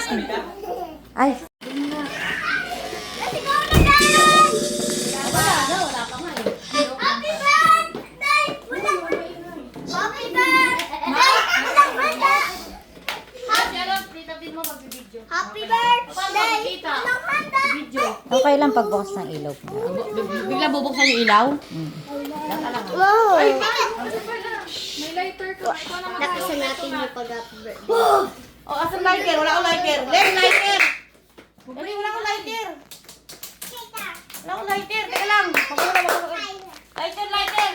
Ay. Happy birthday! Okay lang pagbukas ng ilaw. Bigla bubuksan yung ilaw? Wow! May lighter ka. Nakasan natin yung pag-happy birthday. Oh, asan lighter? Wala akong lighter. Len, lighter! Dali, wala akong lighter. Wala akong lighter. Teka lang. Lighter, lighter!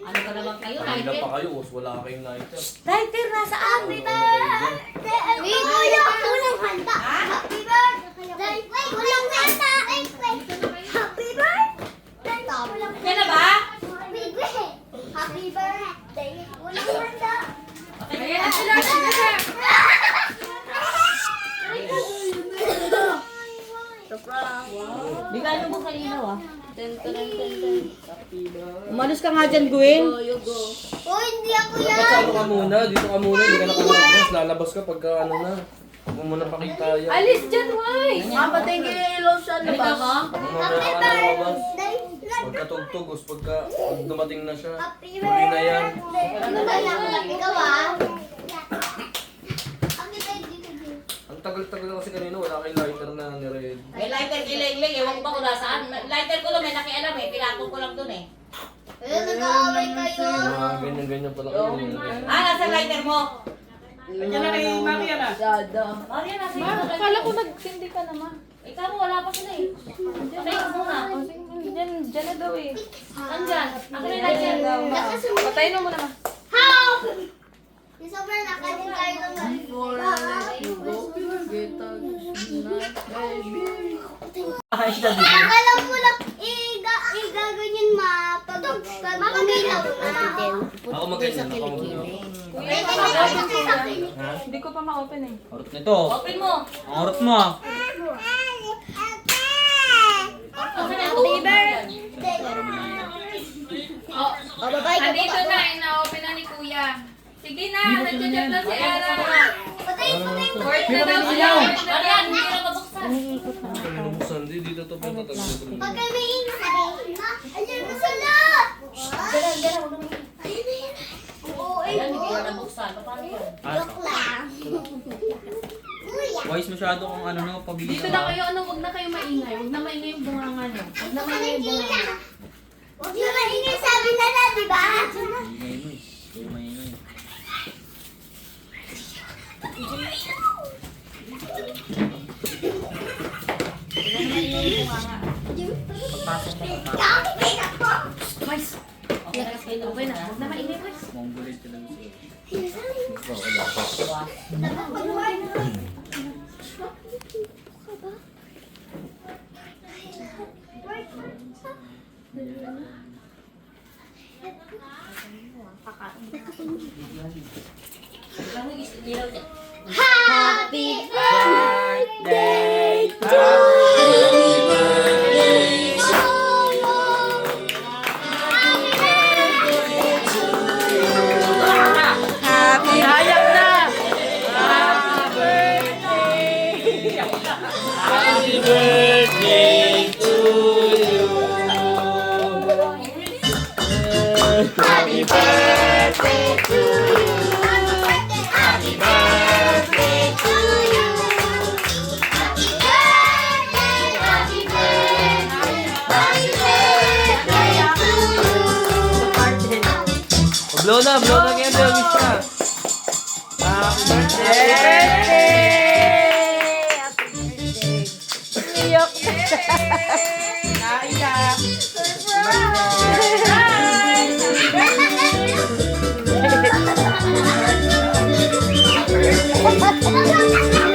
Ano ka naman kayo, Kanina lighter? pa kayo, wala kayong lighter. Lighter, nasaan? May kuya, walang handa. Happy birthday! Walang handa! Happy birthday! Yan na ba? Happy birthday! Walang handa! Ayan na sila, sila. Bigla mo sa ilaw ah. Umalis ka nga dyan, Gwen. Oh, hindi ako Dapat yan! sa ano ka muna, dito ka muna, hindi ka nakalabas. Lalabas ka pagka ano na. Huwag mo muna pakita yan. Alis dyan, Wai. Mapatay ka yung ilaw sa ano ba? Mamaya ka na lumabas. Pagkatugtog, pagka dumating na siya. Huli na yan. Ano ba lang? Ikaw ah? Ang tagal-tagal na kasi kanina, wala kayong lighter na ni-red. May lighter kiling-ling. Ewan ko ba kung nasaan. Lighter ko lang, may nakialam eh. Pinatong ko lang dun eh. Nag-aaway kayo. Mga ganyan-ganyan pala kayo. Nasa lighter mo? Nandiyan na kay Maria na. Maria, nasa iyo. Kala ko nagtindi ka naman. Ikaw mo, wala pa sila eh. Patay ko muna. Diyan na daw eh. Andyan. Ako na yung lighter. Patayin mo naman. How? Yung sobrang nakasin tayo ng akala mo lang i-gaganyan pag makabilaw na. Ako maganyan, ako maganyan. Hindi ko pa ma-open eh. Harot nito. Open mo. Ang harot mo ah. Open na ito. O, babay ka Andito pa. na, ina-open na ni Kuya. Sige na, nagchat-chat na si Ara. Patay mo. Worth na daw siya. Maria, hindi ka mabuksan. Pinubuksan, di dito pa tatagod. Pag kami ingay, ayun na sila. Ayun na yan. Oo, Ayan, hindi ka nabuksan. Paano yan? joke lang. Wise masyado kung ano no, pabilis. Dito na kayo, wag na kayo maingay. Wag na maingay yung bunganga nyo. Wag na maingay yung bunganga. Huwag na maingay sabi na na, di ba? Ingay mo eh. Huwag maingay. Pagpasok mo, pagpasok. Kami pinako. Okay na kayo. Okay na, wag na maingay boys. Mongolid ka lang siya. Happy birthday to Sayang na! Happy birthday to you. Happy birthday to you. Happy birthday to you. Happy birthday, happy birthday, happy birthday to you. Blow na ngayon, Wish na. Happy birthday!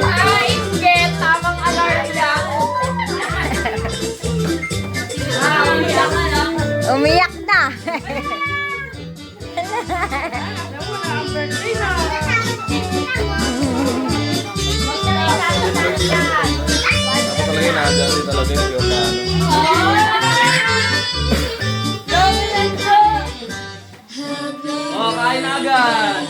Ay, get! Tamang alarm lang. Umiyak na. Talaga nadali talaga yung Giordano. Oh, kain na agad!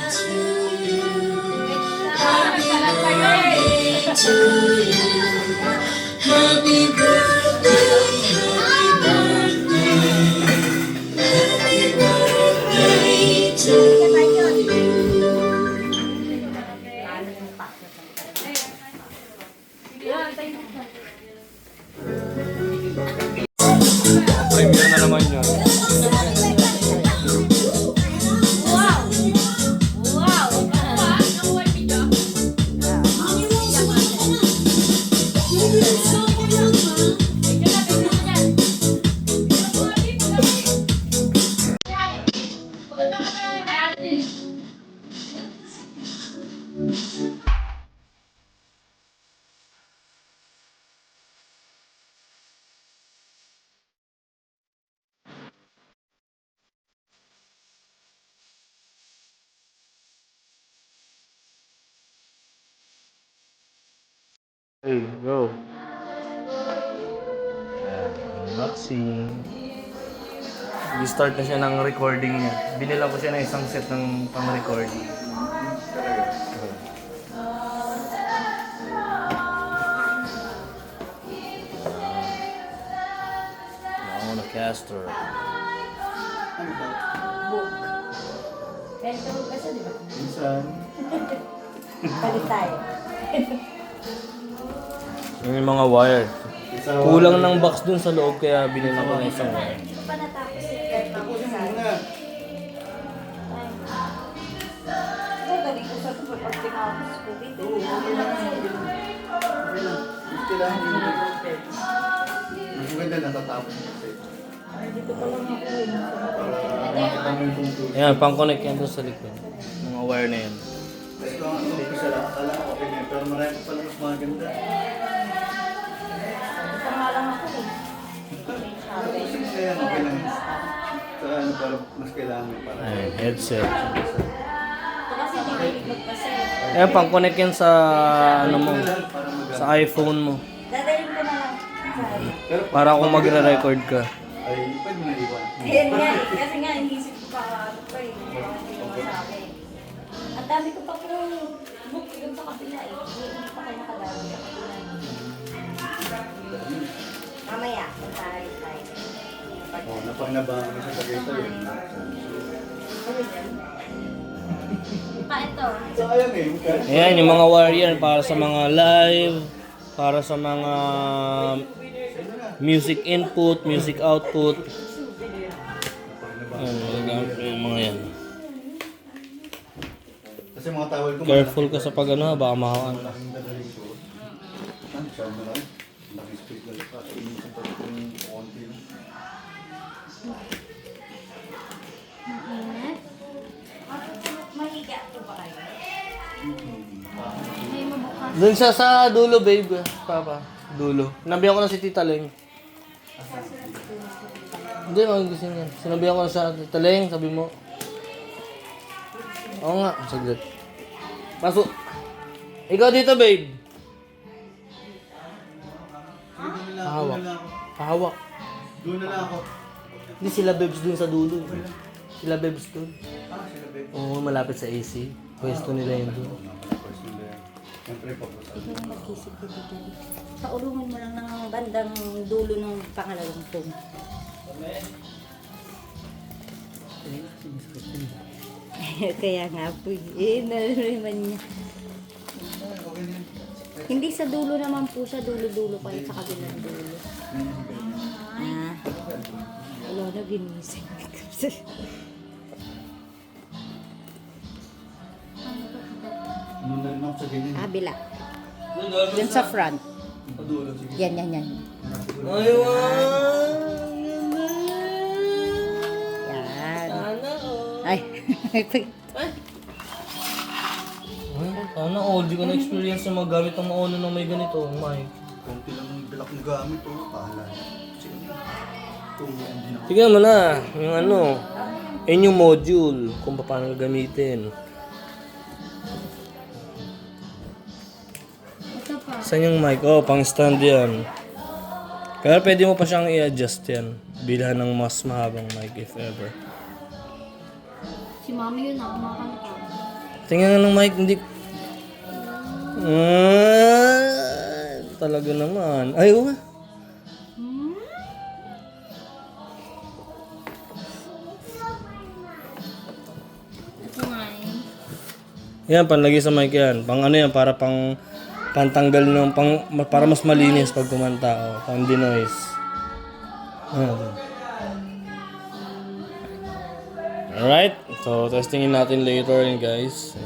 Premiere na naman yun. Hey, go. Unboxing. I-start na siya ng recording niya. Binila ko siya ng isang set ng pang-recording. Nauna caster. Minsan. Balik tayo. Yung mga wire. Kulang ng box dun sa loob kaya binila ko ng isang wire. Hindi pa natapos. Ay, galing ko sa pag tinapos ko dito. Kailangan yung mas maganda natatapos kasi. Dito pa lang ako. Para makita mo yung conclusion. Ayan, pang-connect yan dun sa likod. Mga wire na yan. Mas lang ang umpisa lang. Akala ko okay na yun. Pero marami pa lang mas maganda. Isa nga lang ako eh. Kasi kaya okay lang. Sa ano, para mas kailangan mo para. Ayan, headset. Ito kasi hindi magpasa. Ayan, pang-connect yan sa ano mo, Para mag- sa iPhone mo. Dadalhin ko na lang. Pero Para kung magre-record ka. ay pwede mo na iwan. Ayan nga eh. Kasi nga, inisip ko pa ano pa eh. Hindi ko masabi. Ang dami ko pa po book doon sa kapila eh. Hindi pa kayo nakadami sa kapila. Mamaya, tayo tayo. Oh, napangnabangan ko sa Tagaytay. Pa ito. Sayang eh. Kasi Ayan, yung mga wire yan para sa mga live, para sa mga music input, music output. Ayan, magagamit mo yung mga yan. kasi mga tawal ko Careful ka sa pag ano, baka mahawan ka. malaking dadaling ko. Ano siya na lang? Laki speed lang pa. Inisip pa yung konti lang. Mahiga po ba kayo? May mabukas. Doon siya sa dulo, babe. Papa, dulo. Sinabihan ko na si Tita Leng. Hindi, magigising yan. Sinabihan ko na sa Tita Leng, sabi mo. Oo nga, saglit. Pasok. Ikaw dito, babe. Pahawak. Pahawak. Doon na lang ako. Hindi sila babes dun sa dulo. Sila babes dun. Sila babe. Oo, malapit sa AC. Pwesto nila yun dun. Siyempre, papunta. Mag-isip ko dito. Paulungan mo lang ng bandang dulo ng pangalawang phone. Kaya nga po nalalaman niya. Hindi sa dulo naman po siya, dulo-dulo kayo sa kabilang dulo. Ah, wala na ginising. Doon na rin ako sa ganyan. Kabila. Dun sa front. Padulo, sige. Yan, yan, yan. Yan. Ay. Ay, sana all. Di ko na-experience na magamit ang maono ng may ganito, mic. Konti lang ng bilak ng gamit, oh. Pahala. Sige. Kung hindi na. Tignan mo na, yung ano, yun yung module, kung paano gamitin. Ito pa. Saan yung mic? Oh, pang stand yan. Kaya pwede mo pa siyang i-adjust yan. Bilhan ng mas mahabang mic if ever. Si mami yun na, kumakanta. Tingnan nga ng mic, hindi... talaga naman. Ay, oo nga. Ito nga eh. Yan, panlagay sa mic yan. Pang ano yan, para pantanggal ng, para mas malinis pag kumanta. Oh, pang denoise. Alright, so testingin natin later guys.